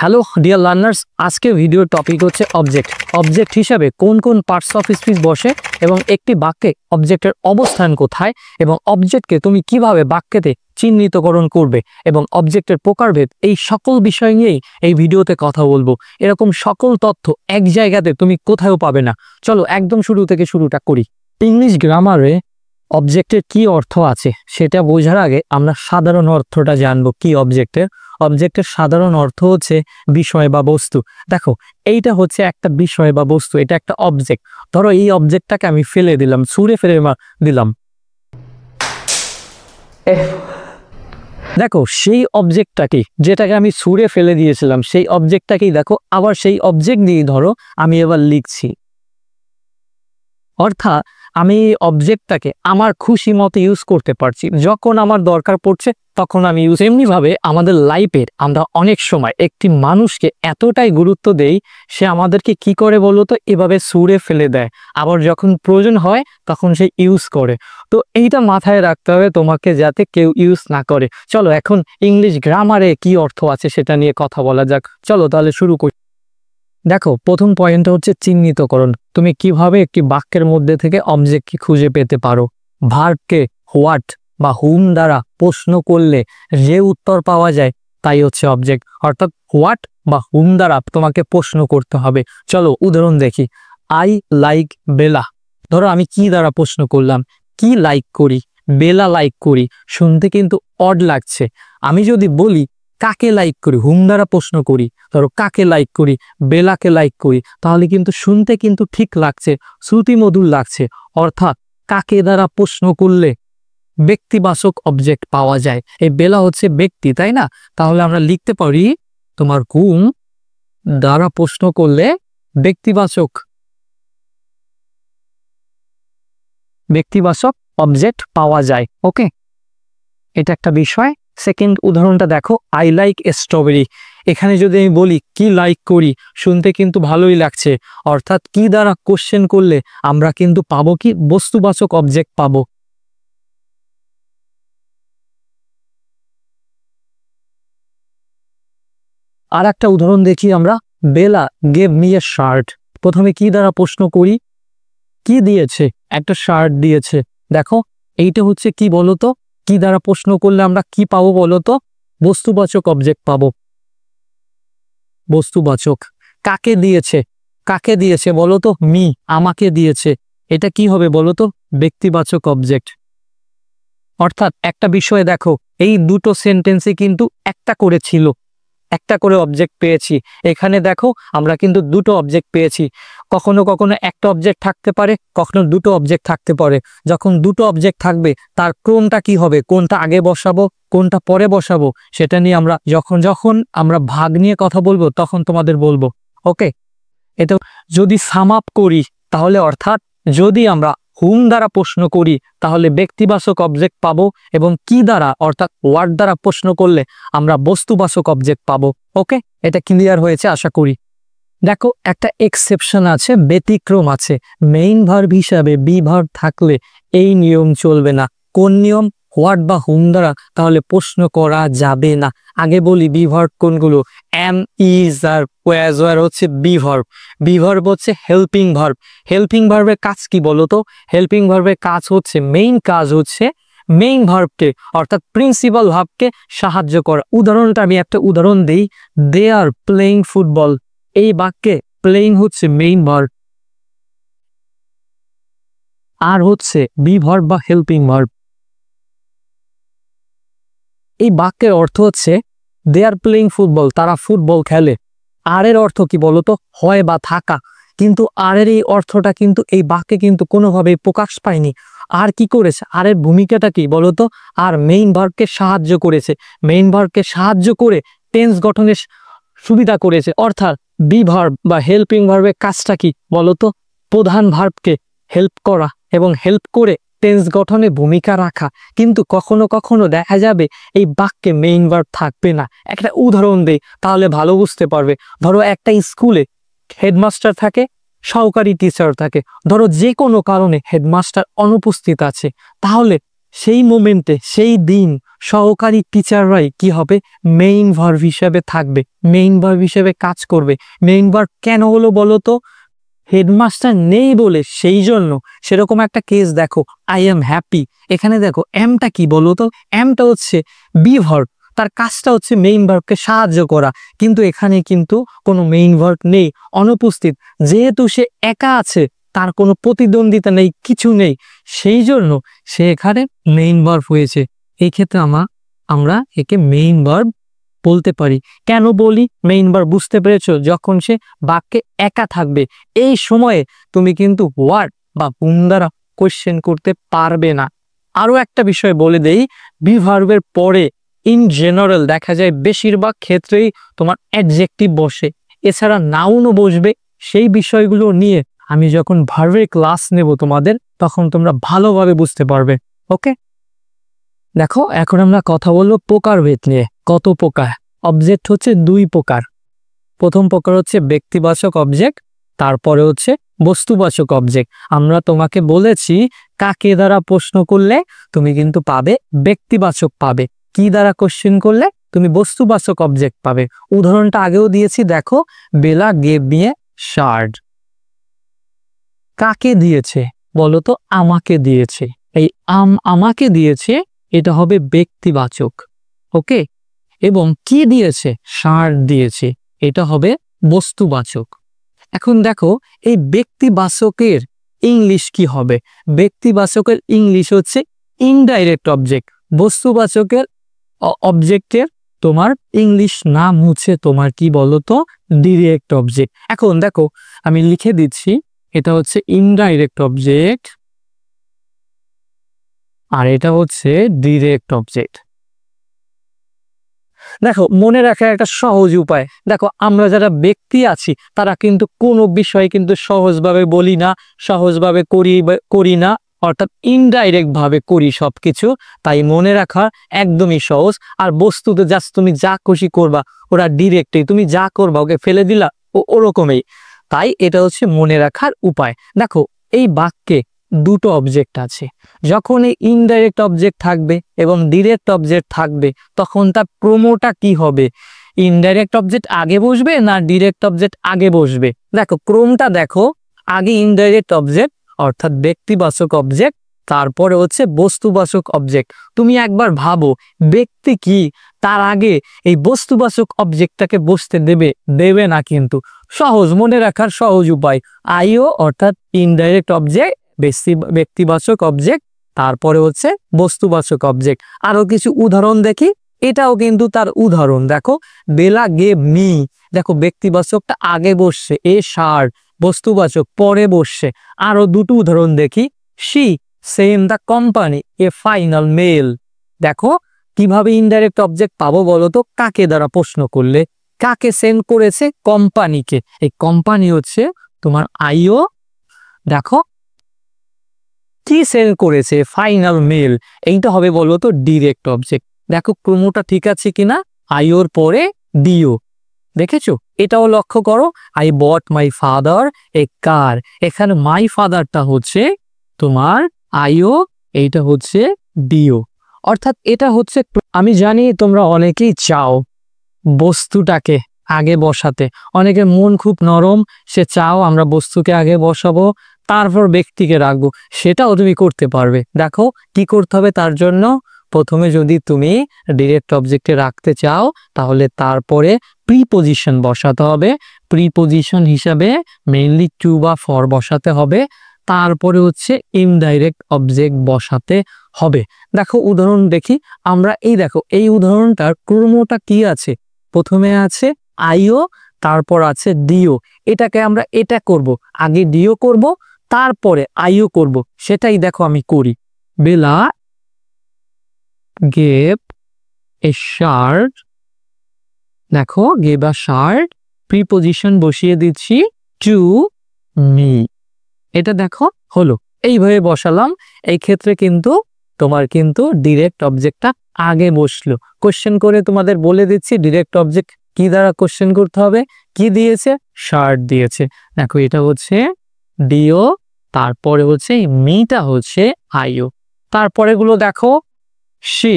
Hello dear learners, আজকে ভিডিওর topic হচ্ছে অবজেক্ট। অবজেক্ট হিসাবে কোন কোন পার্টস অফ স্পিচ বসে এবং একটি বাক্যে অবজেক্টের অবস্থান কোথায় এবং অবজেক্টকে তুমি কিভাবে বাক্যেতে চিহ্নিতকরণ করবে এবং অবজেক্টের প্রকারভেদ, এই সকল বিষয় নিয়েই এই ভিডিওতে কথা বলবো। এরকম সকল তথ্য এক জায়গাতে তুমি কোথাও পাবে না। চলো একদম শুরু থেকে শুরুটা করি। ইংলিশ গ্রামারে অবজেক্টের কি অর্থ আছে সেটা বোঝার আগে আমরা সাধারণ অর্থটা জানবো। কি অবজেক্টের? অবজেক্টের সাধারণ অর্থ হচ্ছে বিষয় বা বস্তু। দেখো, এইটা হচ্ছে একটা বিষয় বা বস্তু, এটা একটা অবজেক্ট। ধরো এই অবজেক্টটাকে আমি ফেলে দিলাম, ছুঁড়ে ফেলে দিলাম। দেখো সেই অবজেক্টটাকে, যেটাকে আমি ছুঁড়ে ফেলে দিয়েছিলাম, সেই অবজেক্টটাকেই দেখো আবার সেই অবজেক্ট দিয়ে ধরো আমি এবার লিখছি। অর্থাৎ আমি এই অবজেক্টটাকে আমার খুশি মতো ইউজ করতে পারছি, যখন আমার দরকার পড়ছে তখন আমি ইউজ। এমনিভাবে আমাদের লাইফের আমরা অনেক সময় একটি মানুষকে এতটাই গুরুত্ব দেই, সে আমাদেরকে কি করে বলো তো, এভাবে ছুঁড়ে ফেলে দেয়, আবার যখন প্রয়োজন হয় তখন সে ইউজ করে। তো এইটা মাথায় রাখতে হবে তোমাকে, যাতে কেউ ইউজ না করে। চলো এখন ইংলিশ গ্রামারে কি অর্থ আছে সেটা নিয়ে কথা বলা যাক। চলো তাহলে শুরু করি। দেখো, প্রথম পয়েন্টটা হচ্ছে চিহ্নিতকরণ। তুমি কিভাবে একটি বাক্যের মধ্যে থেকে অবজেক্টকে খুঁজে পেতে পারো। ভার্বকে হোয়াট বা হুম দ্বারা প্রশ্ন করলে যে উত্তর পাওয়া যায় তাই হচ্ছে অবজেক্ট। অর্থাৎ হোয়াট বা হুম দ্বারা তোমাকে প্রশ্ন করতে হবে। চলো উদাহরণ দেখি। আই লাইক বেলা। ধরো আমি কি দ্বারা প্রশ্ন করলাম, কি লাইক করি, বেলা লাইক করি। শুনতে কিন্তু অড লাগছে। আমি যদি বলি কাকে লাইক করি, হুম দ্বারা প্রশ্ন করি, ধরো কাকে লাইক করি, বেলাকে লাইক করি, তাহলে কিন্তু শুনতে কিন্তু ঠিক লাগছে, শ্রুতিমধুর লাগছে। অর্থাৎ কাকে দ্বারা প্রশ্ন করলে ব্যক্তিবাচক অবজেক্ট পাওয়া যায়। এই বেলা হচ্ছে ব্যক্তি, তাই না? তাহলে আমরা লিখতে পারি তোমার হুম দ্বারা প্রশ্ন করলে ব্যক্তিবাচক অবজেক্ট পাওয়া যায়। ওকে, এটা একটা বিষয়। সেকেন্ড উদাহরণটা দেখো, আই লাইক স্ট্রবেরি। এখানে যদি আমি বলি কি লাইক করি, শুনতে কিন্তু ভালোই লাগছে। অর্থাৎ কি দ্বারা কোশ্চেন করলে আমরা কিন্তু পাবো কি, বস্তুবাচক অবজেক্ট পাবো। আর একটা উদাহরণ দেখি আমরা। বেলা গেভ মি এ শার্ট। প্রথমে কি দ্বারা প্রশ্ন করি, কি দিয়েছে, একটা শার্ট দিয়েছে। দেখো এইটা হচ্ছে কি বলতো, কি দ্বারা প্রশ্ন করলে আমরা কি পাবো বলতো, বস্তুবাচক অবজেক্ট পাবো। বস্তুবাচক। কাকে দিয়েছে, কাকে দিয়েছে বলতো, মি, আমাকে দিয়েছে। এটা কি হবে বলতো, ব্যক্তিবাচক অবজেক্ট। অর্থাৎ একটা বিষয়ে দেখো, এই দুটো সেন্টেন্সে কিন্তু একটা করে ছিল, একটা করে অবজেক্ট পেয়েছি। এখানে দেখো আমরা কিন্তু দুটো অবজেক্ট পেয়েছি। কখনো কখনো একটা অবজেক্ট থাকতে পারে, কখনো দুটো অবজেক্ট থাকতে পারে। যখন দুটো অবজেক্ট থাকবে তার ক্রমটা কি হবে, কোনটা আগে বসাবো কোনটা পরে বসাবো, সেটা নিয়ে আমরা যখন যখন আমরা ভাগ নিয়ে কথা বলবো তখন তোমাদের বলবো। ওকে, এটা যদি সাম আপ করি তাহলে, অর্থাৎ যদি আমরা হুম দ্বারা প্রশ্ন করি তাহলে ব্যক্তিবাচক অবজেক্ট পাবো, এবং কি দ্বারা অর্থাৎ ওয়ার্ড দ্বারা প্রশ্ন করলে আমরা বস্তুবাচক অবজেক্ট পাবো। ওকে, এটা ক্লিয়ার হয়েছে আশা করি। দেখো একটা এক্সেপশন আছে, ব্যতিক্রম আছে। মেইন ভার্ব হিসাবে বি ভার্ব থাকলে এই নিয়ম চলবে না। কোন নিয়ম? হোয়াট বা হুম দ্বারা তাহলে প্রশ্ন করা যাবে না। আগে বলি বি ভার্ব কোনগুলো। Am, is are was were হচ্ছে বি ভার্ব। বি ভার্ব হচ্ছে হেল্পিং ভার্ব। হেল্পিং ভার্বের কাজ কি বলতো? হেল্পিং ভার্বের কাজ হচ্ছে, মেইন কাজ হচ্ছে মেইন ভার্বকে অর্থাৎ প্রিন্সিপাল ভার্বকে সাহায্য করা। উদাহরণটা আমি একটা উদাহরণ দিই। দে আর প্লেইং ফুটবল। এই বাক্যে প্লেইং হচ্ছে মেইন ভার্ব, আর হচ্ছে বি ভার্ব বা হেল্পিং ভার্ব। এই বাক্যের অর্থ হচ্ছে দে আর প্লেইং ফুটবল, তারা ফুটবল খেলে। আর এর অর্থ কি বলতো, হয় বা থাকা। কিন্তু আর এর এই অর্থটা কিন্তু এই বাক্যে কিন্তু কোনোভাবেই প্রকাশ পায়নি। আর কি করেছে, আর এর ভূমিকাটা কি বলতো, আর মেইন ভার্বকে সাহায্য করেছে। মেইন ভার্বকে সাহায্য করে টেন্স গঠনের সুবিধা করেছে। অর্থাৎ বি ভার্ব বা হেল্পিং ভার্বের কাজটা কি বলতো, প্রধান ভার্বকে হেল্প করা এবং হেল্প করে টেন্স গঠনে ভূমিকা রাখা। কিন্তু কখনো কখনো দেখা যাবে এই বাক্যে মেইন ভার্ব থাকবে না। একটা উদাহরণ দেই তাহলে ভালো বুঝতে পারবে। ধরো একটা স্কুলে হেডমাস্টার থাকে, সহকারী টিচার থাকে। ধরো যে কোনো কারণে হেডমাস্টার অনুপস্থিত আছে, তাহলে সেই মোমেন্টে সেই দিন সহকারী টিচাররাই কি হবে, মেইন ভার্ব হিসেবে থাকবে, মেইন ভার্ব হিসেবে কাজ করবে। মেইন ভার্ব কেন হলো বলো তো? হেডমাস্টার নেই বলে, সেই জন্য। সেরকম একটা কেস দেখো, আই এম হ্যাপি, এখানে দেখো এমটা কি বলো তো? এমটা হচ্ছে বি ভার্ব, তার কাজটা হচ্ছে মেইন ভার্বকে সাহায্য করা, কিন্তু এখানে কিন্তু কোনো মেইন ভার্ব নেই, অনুপস্থিত। যেহেতু সে একা আছে, তার কোনো প্রতিদ্বন্দ্বিতা নেই, কিছু নেই, সেই জন্য সে এখানে মেইন ভার্ব হয়েছে। এই ক্ষেত্রে আমরা একে মেইন ভার্ব বলতে পারি। কেন বলি মেইন ভার্ব? বুঝতে পেরেছো? যখন সে বাক্যে একা থাকবে, এই সময়ে তুমি কিন্তু হোয়াট বা হুম দ্বারা কোয়েশ্চেন করতে পারবে না। আরো একটা বিষয় বলে দেই, বি ভার্বের পরে ইন জেনারেল দেখা যায় বেশিরভাগ ক্ষেত্রেই তোমার অ্যাডজেক্টিভ বসে, এছাড়া নাউনও বসবে। সেই বিষয়গুলো নিয়ে আমি যখন ভার্বের ক্লাস নেব তোমাদের, তখন তোমরা ভালোভাবে বুঝতে পারবে। ওকে, দেখো এখন আমরা কথা বলবো প্রকারভেদ নিয়ে। কত প্রকার? অবজেক্ট হচ্ছে দুই প্রকার। প্রথম প্রকার হচ্ছে ব্যক্তিবাচক অবজেক্ট, তারপরে হচ্ছে বস্তুবাচক অবজেক্ট। আমরা তোমাকে বলেছি কাকে দ্বারা প্রশ্ন করলে তুমি কিন্তু পাবে ব্যক্তিবাচক পাবে, কি দ্বারা কোশ্চেন করলে তুমি বস্তুবাচক অবজেক্ট পাবে। উদাহরণটা আগেও দিয়েছি, দেখো, বেলা গেভ মি এ শার্ট। কাকে দিয়েছে বলো তো? আমাকে দিয়েছে। এই আমাকে দিয়েছে, এটা হবে ব্যক্তিবাচক। ওকে, এবং কি দিয়েছে? শার্ট দিয়েছে, এটা হবে বস্তুবাচক। এখন দেখো এই ব্যক্তিবাচকের ইংলিশ কি হবে? ব্যক্তিবাচকের ইংলিশ হচ্ছে ইনডাইরেক্ট অবজেক্ট। বস্তুবাচকের অবজেক্টের তোমার ইংলিশ নাম হচ্ছে তোমার কি বলতো? Direct object. এখন দেখো আমি লিখে দিচ্ছি, এটা হচ্ছে ইনডাইরেক্ট অবজেক্ট আর এটা হচ্ছে ডিরেক্ট অবজেক্ট। দেখো মনে রাখার একটা সহজ উপায়, দেখো আমরা যারা ব্যক্তি আছি তারা কিন্তু কোনো বিষয় কিন্তু সহজভাবে বলি না, সহজভাবে করি না, অর্থাৎ ইনডাইরেক্ট ভাবে করি সবকিছু। তাই মনে রাখা একদমই সহজ। আর বস্তুতে জাস্ট তুমি যা খুশি করবা, ওরা ডিরেক্টই তুমি যা করবা ওকে ফেলে দিলা, ওরকমই। তাই এটা হচ্ছে মনে রাখার উপায়। দেখো এই বাক্যে দুটো অবজেক্ট আছে, যখন এই ইনডাইরেক্ট অবজেক্ট থাকবে এবং ডিরেক্ট অবজেক্ট থাকবে, তখন তার ক্রমটা কি হবে? ইনডাইরেক্ট অবজেক্ট আগে বসবে না ডিরেক্ট অবজেক্ট আগে বসবে? দেখো ক্রমটা দেখো, আগে ইনডাইরেক্ট অবজেক্ট অর্থাৎ ব্যক্তিবাচক অবজেক্ট, তারপরে হচ্ছে বস্তুবাচক অবজেক্ট। তুমি একবার ভাবো ব্যক্তি কি, তার আগে এই বস্তুবাচক অবজেক্টটাকে বসতে দেবে না। কিন্তু সহজ, মনে রাখার সহজ উপায়, আইও অর্থাৎ ইনডাইরেক্ট অবজেক্ট, ব্যক্তিবাচক অবজেক্ট, তারপরে হচ্ছে বস্তুবাচক অবজেক্ট। আরো কিছু উদাহরণ দেখি, এটাও কিন্তু তার উদাহরণ। দেখো বেলা গেভ মি, দেখো ব্যক্তিবাচকটা আগে বসছে, এ শার্ট, বস্তুবাচক পরে বসছে। আরো দুটো উদাহরণ দেখি, she sent the company a final mail. দেখো কিভাবে ইনডাইরেক্ট অবজেক্ট পাবো বলো তো? কাকে দ্বারা প্রশ্ন করলে, কাকে সেন্ড করেছে? কোম্পানিকে। এই কোম্পানি হচ্ছে তোমার আইও। দেখো কি সেন্ড করেছে? Final mail. এইটা হবে বলো তো ডিরেক্ট অবজেক্ট। দেখো ক্রমটা ঠিক আছে কিনা? আইওর পরে ডিও, দেখেছো? এটাও লক্ষ্য করো, আই বট মাই ফাদার এ কার। এখানে মাই ফাদারটা হচ্ছে তোমার আইও, এইটা হচ্ছে ডিও। অর্থাৎ এটা হচ্ছে, আমি জানি তোমরা অনেকেই চাও বস্তুটাকে আগে বসাতে, অনেকের মন খুব নরম, সে চাও আমরা বস্তুকে আগে বসাবো তারপর ব্যক্তিকে রাখবো, সেটাও তুমি করতে পারবে। দেখো কি করতে হবে তার জন্য? প্রথমে যদি তুমি ডিরেক্ট অবজেক্টে রাখতে চাও, তাহলে তারপরে প্রিপজিশন বসাতে হবে। প্রিপজিশন হিসাবে মেইনলি টু বা ফর বসাতে হবে, তারপরে হচ্ছে ইনডাইরেক্ট অবজেক্ট বসাতে হবে। দেখো উদাহরণ দেখি আমরা, এই দেখো এই উদাহরণটার ক্রমটা কি আছে? প্রথমে আছে আইও, তারপর আছে ডিও। এটাকে আমরা এটা করব, আগে ডিও করব তারপরে আইও করব, সেটাই দেখো আমি করি। বেলা গেভ এ শার্ট, দেখো গেভ আ শার্ট, প্রিপজিশন বসিয়ে দিচ্ছি টু মি। এটা দেখো হলো, এইভাবে বসালাম। এই ক্ষেত্রে কিন্তু তোমার কিন্তু ডিরেক্ট অবজেক্টটা আগে বসলো। কোশ্চেন করে তোমাদের বলে দিচ্ছি ডিরেক্ট অবজেক্ট কি দ্বারা কোশ্চেন করতে হবে। কি দিয়েছে? শার্ট দিয়েছে। দেখো এটা হচ্ছে ডিও, তারপরে হচ্ছে মিটা হচ্ছে আইও। তারপরেগুলো দেখো, she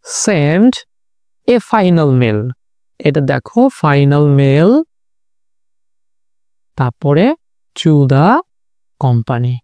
sent a final mail, এটা দেখো ফাইনাল মেল, তারপরে to the company।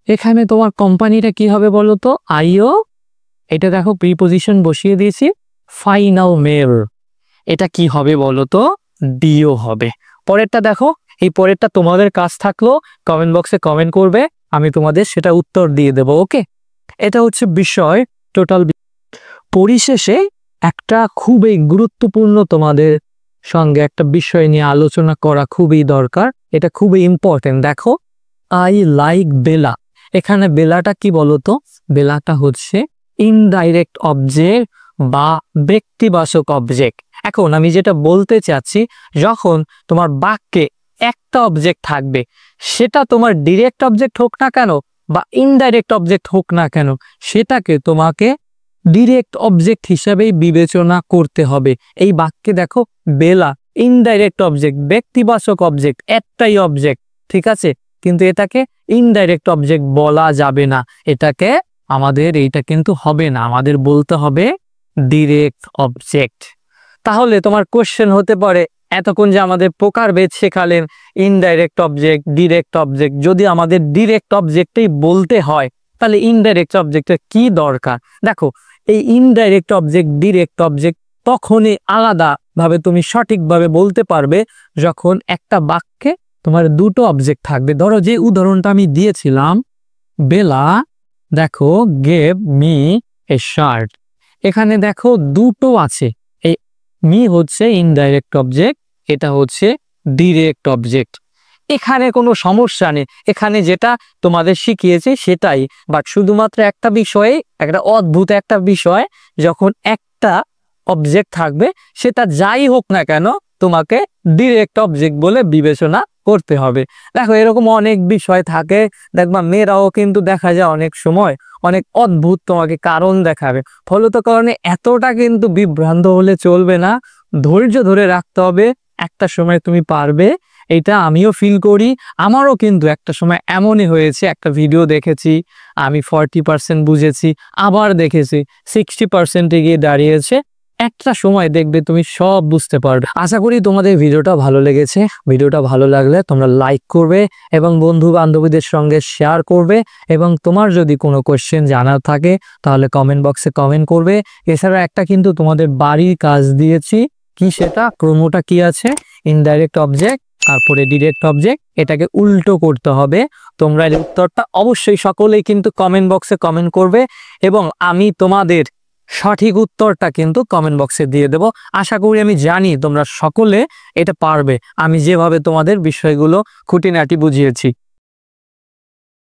এখানে তোমার কোম্পানিটা কি হবে বলো তো, আইও, এটা দেখো প্রিপোজিশন বসিয়ে দিয়েছি, ফাইনাল মেল, এটা কি হবে বলো তো, ডিও হবে। পরেরটা দেখো, এই পরেরটা তোমাদের কাজ থাকলো কমেন্ট বক্সে কমেন্ট করবে, আমি তোমাদের সেটা উত্তর দিয়ে দেব। ওকে, এটা হচ্ছে বিষয় টোটাল। পরিশেষে একটা খুবই গুরুত্বপূর্ণ তোমাদের সঙ্গে একটা বিষয় নিয়ে আলোচনা করা খুবই দরকার, এটা খুবই ইম্পর্টেন্ট। দেখো, আই লাইক বেলা, এখানে বেলাটা কি বলতো, বেলাটা হচ্ছে ইনডাইরেক্ট অবজেক্ট বা ব্যক্তিবাচক অবজেক্ট। এখন আমি যেটা বলতে চাচ্ছি, যখন তোমার বাক্যে একটা অবজেক্ট থাকবে, সেটা তোমার ডিরেক্ট অবজেক্ট হোক না কেন বা ইনডাইরেক্ট অবজেক্ট হোক না কেন, সেটাকে তোমাকে ডিরেক্ট অবজেক্ট হিসাবেই বিবেচনা করতে হবে। এই বাক্যে দেখো, বেলা ইনডাইরেক্ট অবজেক্ট, ব্যক্তিবাচক অবজেক্ট, একটাই অবজেক্ট, ঠিক আছে, কিন্তু এটাকে ইনডাইরেক্ট অবজেক্ট বলা যাবে না, এটাকে আমাদের এইটা কিন্তু হবে না, আমাদের বলতে হবে ডিরেক্ট অবজেক্ট। তাহলে তোমার কোশ্চেন হতে পারে, এতক্ষণ যে আমাদের প্রকারভেদ শেখালেন, ইনডাইরেক্ট অবজেক্ট, ডিরেক্ট অবজেক্ট, যদি আমাদের ডিরেক্ট অবজেক্টই বলতে হয় তাহলে ইনডাইরেক্ট অবজেক্টের কি দরকার? দেখো, এই ইনডাইরেক্ট অবজেক্ট, ডিরেক্ট অবজেক্ট তখনই আলাদাভাবে তুমি সঠিকভাবে বলতে পারবে যখন একটা বাক্যে তোমার দুটো অবজেক্ট থাকবে। ধরো যে উদাহরণটা আমি দিয়েছিলাম, বেলা দেখো গেভ মি এ শার্ট, এখানে দেখো দুটো আছে, এই মি হচ্ছে ইনডাইরেক্ট অবজেক্ট, এটা হচ্ছে ডিরেক্ট অবজেক্ট, এখানে কোনো সমস্যা নেই, এখানে যেটা তোমাদের শিখিয়েছে সেটাই। বাট শুধুমাত্র একটা বিষয়ে, একটা অদ্ভুত একটা বিষয়, যখন একটা অবজেক্ট থাকবে সেটা যাই হোক না কেন তোমাকে ডিরেক্ট অবজেক্ট বলে বিবেচনা করতে হবে। দেখো, এরকম অনেক বিষয় থাকে, দেখবা মেয়েরাও কিন্তু দেখা যায় অনেক সময় অনেক অদ্ভুত তোমাকে কারণ দেখাবে, ফলত কারণে এতটা কিন্তু বিভ্রান্ত হলে চলবে না, ধৈর্য ধরে রাখতে হবে, একটা সময় তুমি পারবে। এটা আমিও ফিল করি, আমারও কিন্তু একটা সময় এমনই হয়েছে, একটা ভিডিও দেখেছি আমি 40% বুঝেছি, আবার দেখেছি 60%-এ গিয়ে দাঁড়িয়েছে, একটা সময় দেখবে তুমি সব বুঝতে পারবে। আশা করি তোমাদের ভিডিওটা ভালো লেগেছে, ভিডিওটা ভালো লাগলে তোমরা লাইক করবে এবং বন্ধু বান্ধবীদের সঙ্গে শেয়ার করবে, এবং তোমার যদি কোনো কোয়েশ্চেন জানার থাকে তাহলে কমেন্ট বক্সে কমেন্ট করবে। এছাড়া একটা কিন্তু তোমাদের বাড়ির কাজ দিয়েছি, কি সেটা, ক্রমটা কি আছে, ইনডাইরেক্ট অবজেক্ট তারপরে ডিরেক্ট অবজেক্ট, এটাকে উল্টো করতে হবে। তোমরা এর উত্তরটা অবশ্যই সকলেই কিন্তু কমেন্ট বক্সে কমেন্ট করবে এবং আমি তোমাদের সঠিক উত্তরটা কিন্তু কমেন্ট বক্সে দিয়ে দেব। আশা করি, আমি জানি তোমরা সকলে এটা পারবে, আমি যেভাবে তোমাদের বিষয়গুলো খুঁটিনাটি বুঝিয়েছি।